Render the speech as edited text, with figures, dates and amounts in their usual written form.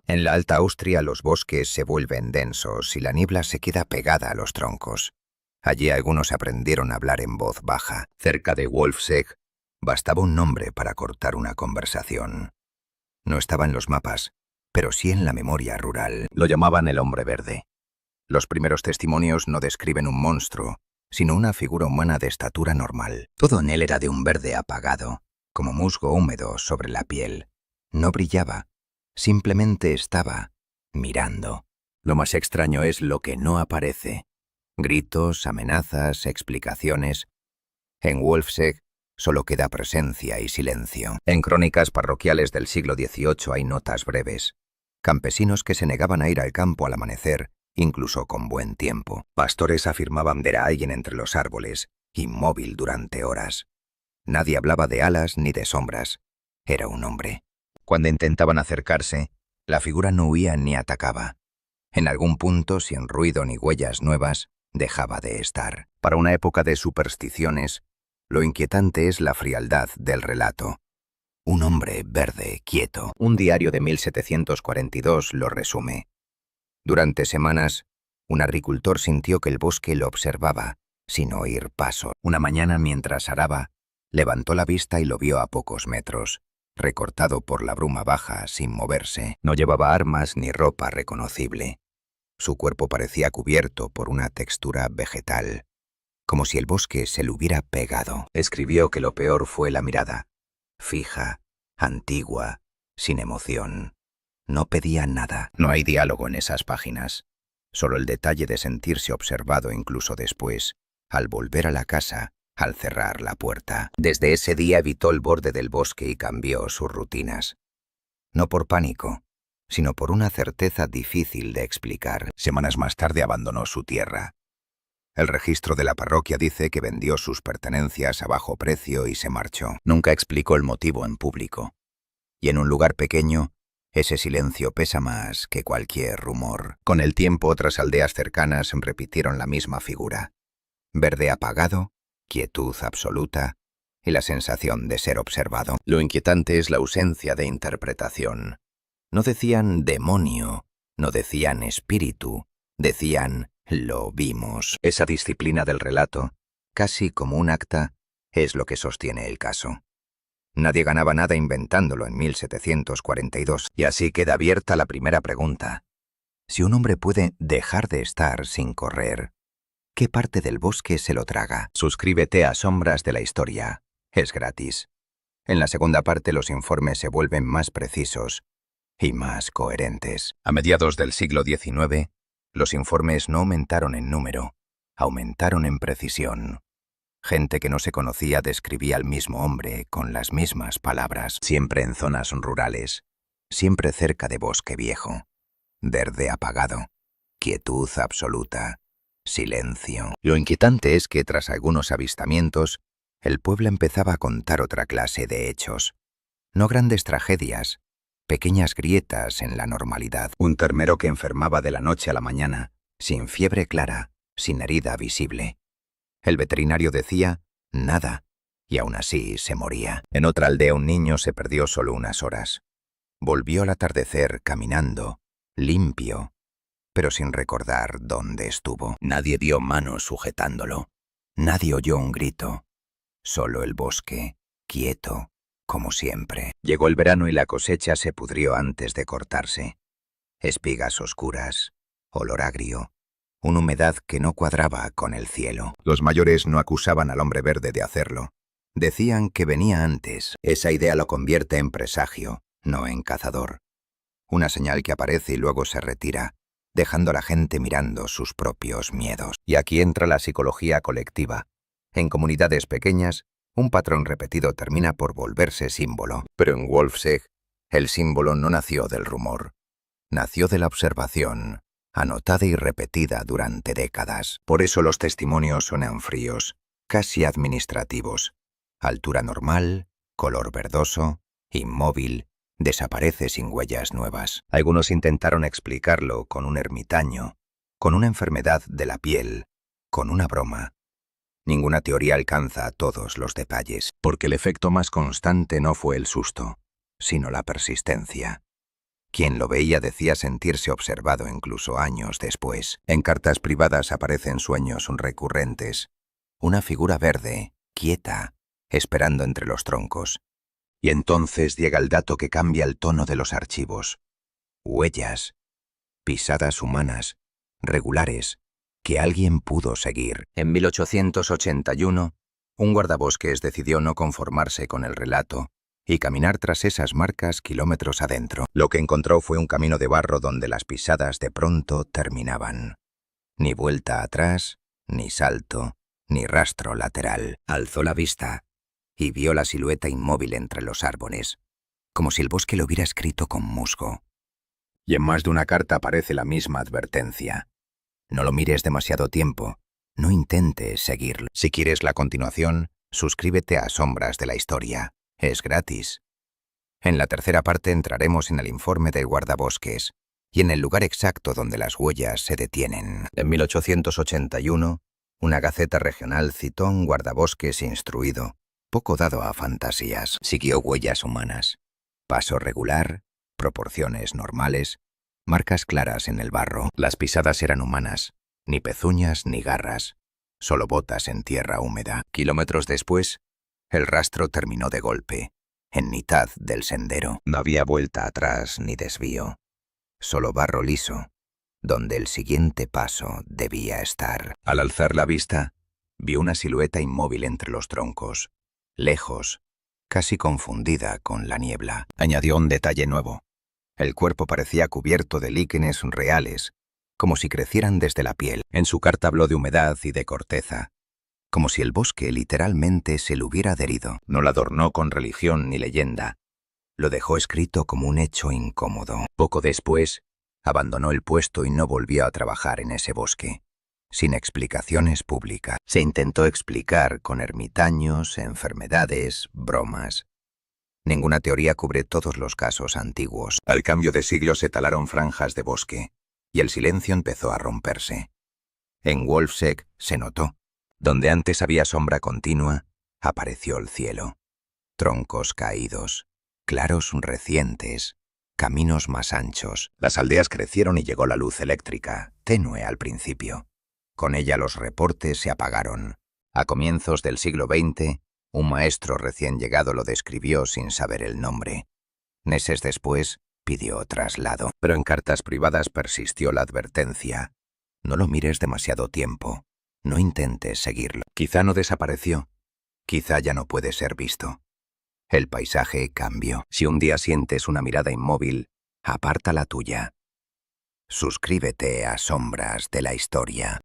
En la Alta Austria los bosques se vuelven densos y la niebla se queda pegada a los troncos. Allí algunos aprendieron a hablar en voz baja. Cerca de Wolfsegg bastaba un nombre para cortar una conversación. No estaba en los mapas, pero sí en la memoria rural. Lo llamaban el hombre verde. Los primeros testimonios no describen un monstruo, sino una figura humana de estatura normal. Todo en él era de un verde apagado, como musgo húmedo sobre la piel. No brillaba, simplemente estaba mirando. Lo más extraño es lo que no aparece. Gritos, amenazas, explicaciones. En Wolfsegg solo queda presencia y silencio. En crónicas parroquiales del siglo XVIII hay notas breves. Campesinos que se negaban a ir al campo al amanecer, incluso con buen tiempo. Pastores afirmaban ver a alguien entre los árboles, inmóvil durante horas. Nadie hablaba de alas ni de sombras. Era un hombre. Cuando intentaban acercarse, la figura no huía ni atacaba. En algún punto, sin ruido ni huellas nuevas, dejaba de estar. Para una época de supersticiones, lo inquietante es la frialdad del relato. Un hombre verde, quieto. Un diario de 1742 lo resume. Durante semanas, un agricultor sintió que el bosque lo observaba, sin oír paso. Una mañana, mientras araba, levantó la vista y lo vio a pocos metros, recortado por la bruma baja, sin moverse. No llevaba armas ni ropa reconocible. Su cuerpo parecía cubierto por una textura vegetal, como si el bosque se le hubiera pegado. Escribió que lo peor fue la mirada, fija, antigua, sin emoción. No pedía nada. No hay diálogo en esas páginas. Solo el detalle de sentirse observado incluso después, al volver a la casa, al cerrar la puerta. Desde ese día evitó el borde del bosque y cambió sus rutinas. No por pánico, sino por una certeza difícil de explicar. Semanas más tarde abandonó su tierra. El registro de la parroquia dice que vendió sus pertenencias a bajo precio y se marchó. Nunca explicó el motivo en público. Y en un lugar pequeño, ese silencio pesa más que cualquier rumor. Con el tiempo, otras aldeas cercanas repitieron la misma figura. Verde apagado, quietud absoluta y la sensación de ser observado. Lo inquietante es la ausencia de interpretación. No decían demonio, no decían espíritu, decían lo vimos. Esa disciplina del relato, casi como un acta, es lo que sostiene el caso. Nadie ganaba nada inventándolo en 1742, y así queda abierta la primera pregunta. Si un hombre puede dejar de estar sin correr, ¿qué parte del bosque se lo traga? Suscríbete a Sombras de la Historia. Es gratis. En la segunda parte los informes se vuelven más precisos y más coherentes. A mediados del siglo XIX, los informes no aumentaron en número, aumentaron en precisión. Gente que no se conocía describía al mismo hombre con las mismas palabras, siempre en zonas rurales, siempre cerca de bosque viejo, verde apagado, quietud absoluta, silencio. Lo inquietante es que tras algunos avistamientos, el pueblo empezaba a contar otra clase de hechos. No grandes tragedias, pequeñas grietas en la normalidad. Un termero que enfermaba de la noche a la mañana, sin fiebre clara, sin herida visible. El veterinario decía nada, y aún así se moría. En otra aldea un niño se perdió solo unas horas. Volvió al atardecer caminando, limpio, pero sin recordar dónde estuvo. Nadie dio mano sujetándolo. Nadie oyó un grito. Solo el bosque, quieto, como siempre. Llegó el verano y la cosecha se pudrió antes de cortarse. Espigas oscuras, olor agrio, una humedad que no cuadraba con el cielo. Los mayores no acusaban al hombre verde de hacerlo. Decían que venía antes. Esa idea lo convierte en presagio, no en cazador. Una señal que aparece y luego se retira, dejando a la gente mirando sus propios miedos. Y aquí entra la psicología colectiva. En comunidades pequeñas, un patrón repetido termina por volverse símbolo. Pero en Wolfsegg, el símbolo no nació del rumor. Nació de la observación, anotada y repetida durante décadas. Por eso los testimonios suenan fríos, casi administrativos. Altura normal, color verdoso, inmóvil, desaparece sin huellas nuevas. Algunos intentaron explicarlo con un ermitaño, con una enfermedad de la piel, con una broma. Ninguna teoría alcanza todos los detalles, porque el efecto más constante no fue el susto, sino la persistencia. Quien lo veía decía sentirse observado incluso años después. En cartas privadas aparecen sueños recurrentes. Una figura verde, quieta, esperando entre los troncos. Y entonces llega el dato que cambia el tono de los archivos. Huellas, pisadas humanas, regulares, que alguien pudo seguir. En 1881, un guardabosques decidió no conformarse con el relato y caminar tras esas marcas kilómetros adentro. Lo que encontró fue un camino de barro donde las pisadas de pronto terminaban. Ni vuelta atrás, ni salto, ni rastro lateral. Alzó la vista y vio la silueta inmóvil entre los árboles, como si el bosque lo hubiera escrito con musgo. Y en más de una carta aparece la misma advertencia. No lo mires demasiado tiempo, no intentes seguirlo. Si quieres la continuación, suscríbete a Sombras de la Historia. Es gratis. En la tercera parte entraremos en el informe del guardabosques y en el lugar exacto donde las huellas se detienen. En 1881, una gaceta regional citó a un guardabosques instruido, poco dado a fantasías. Siguió huellas humanas. Paso regular, proporciones normales, marcas claras en el barro. Las pisadas eran humanas, ni pezuñas ni garras, solo botas en tierra húmeda. Kilómetros después, el rastro terminó de golpe, en mitad del sendero. No había vuelta atrás ni desvío, solo barro liso, donde el siguiente paso debía estar. Al alzar la vista, vio una silueta inmóvil entre los troncos, lejos, casi confundida con la niebla. Añadió un detalle nuevo. El cuerpo parecía cubierto de líquenes reales, como si crecieran desde la piel. En su carta habló de humedad y de corteza, como si el bosque literalmente se le hubiera adherido. No lo adornó con religión ni leyenda. Lo dejó escrito como un hecho incómodo. Poco después, abandonó el puesto y no volvió a trabajar en ese bosque, sin explicaciones públicas. Se intentó explicar con ermitaños, enfermedades, bromas. Ninguna teoría cubre todos los casos antiguos. Al cambio de siglo se talaron franjas de bosque, y el silencio empezó a romperse. En Wolfsegg se notó. Donde antes había sombra continua, apareció el cielo. Troncos caídos, claros recientes, caminos más anchos. Las aldeas crecieron y llegó la luz eléctrica, tenue al principio. Con ella los reportes se apagaron. A comienzos del siglo XX, un maestro recién llegado lo describió sin saber el nombre. Meses después, pidió traslado. Pero en cartas privadas persistió la advertencia. No lo mires demasiado tiempo. No intentes seguirlo. Quizá no desapareció. Quizá ya no puede ser visto. El paisaje cambió. Si un día sientes una mirada inmóvil, aparta la tuya. Suscríbete a Sombras de la Historia.